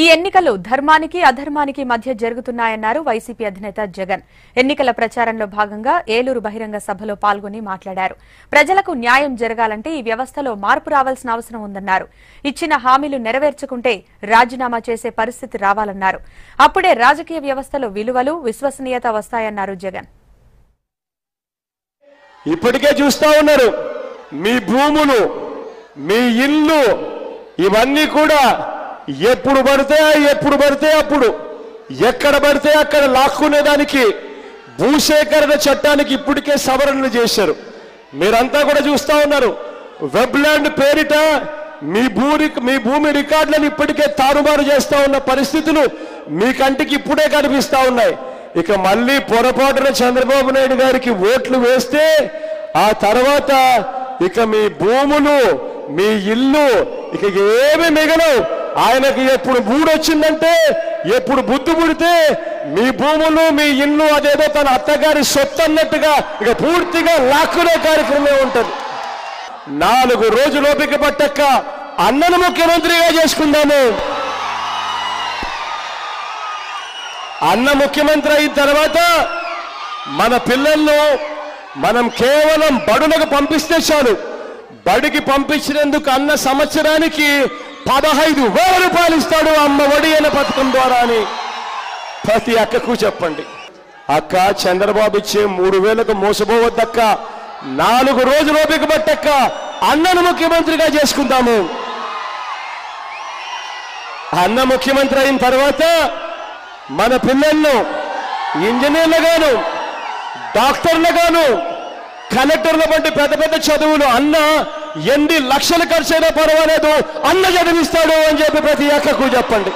ఈ ఎన్నికలు ధర్మానికి అధర్మానికి మధ్య జరుగుతున్నాయన్నారు వైసీపీ అధినేత జగన్. ఎన్నికల ప్రచారంలో భాగంగా ఏలూరు బహిరంగ సభలో పాల్గొని మాట్లాడారు. ప్రజలకు న్యాయం జరగాలంటే ఈ వ్యవస్థలో మార్పు రావాల్సిన అవసరం ఉందన్నారు. ఇచ్చిన హామీలు నెరవేర్చకుంటే రాజీనామా చేసే పరిస్థితి రావాలన్నారు. అప్పుడే రాజకీయ వ్యవస్థలో విలువలు, విశ్వసనీయత వస్తాయన్నారు జగన్. ఇప్పటికే చూస్తా ఉన్నారు, మీ భూములు, మీ ఇల్లు ఇవన్నీ కూడా ఎప్పుడు పడితే అప్పుడు ఎక్కడ పడితే అక్కడ లాక్కునేదానికి భూసేకరణ చట్టానికి ఇప్పటికే సవరణలు చేశారు. మీరంతా కూడా చూస్తా ఉన్నారు, వెబ్లాండ్ పేరిట మీ భూమి రికార్డులను ఇప్పటికే తారుమారు చేస్తా ఉన్న పరిస్థితులు మీ కంటికి ఇప్పుడే కనిపిస్తా ఉన్నాయి. ఇక మళ్ళీ పొరపాటున చంద్రబాబు నాయుడు గారికి ఓట్లు వేస్తే ఆ తర్వాత ఇక మీ భూములు, మీ ఇల్లు ఇక ఏమి మిగలవు. ఆయనకి ఎప్పుడు మూడొచ్చిందంటే, ఎప్పుడు బుద్ధి పుడితే మీ భూములు, మీ ఇల్లు అదేదో తన అత్తగారి సొత్తు అన్నట్టుగా ఇక పూర్తిగా లాక్కునే కార్యక్రమం ఉంటుంది. 4 రోజులు ఓపిక పట్టక్క అన్నను ముఖ్యమంత్రిగా చేసుకుందాము. అన్న ముఖ్యమంత్రి అయిన తర్వాత మన పిల్లలను మనం కేవలం బడులకు పంపిస్తే చాలు. బడికి పంపించినందుకు అన్న సంవత్సరానికి 15,000 రూపాయలు ఇస్తాడు అమ్మ ఒడి అనే పథకం ద్వారా అని ప్రతి అక్కకు చెప్పండి. అక్క, చంద్రబాబు ఇచ్చే 3,000కు మోసపోవద్దక్క. 4 రోజులు ఓపిక పట్టక్క అన్నను ముఖ్యమంత్రిగా చేసుకుందాము. అన్న ముఖ్యమంత్రి అయిన తర్వాత మన పిల్లలను ఇంజనీర్లుగాను, డాక్టర్లుగాను, కలెక్టర్ల వంటి పెద్ద పెద్ద చదువులు అన్న ఎన్ని లక్షలు ఖర్చైనా పర్వాలేదు అన్న చదివిస్తాడు అని చెప్పి ప్రతి అక్కకు చెప్పండి.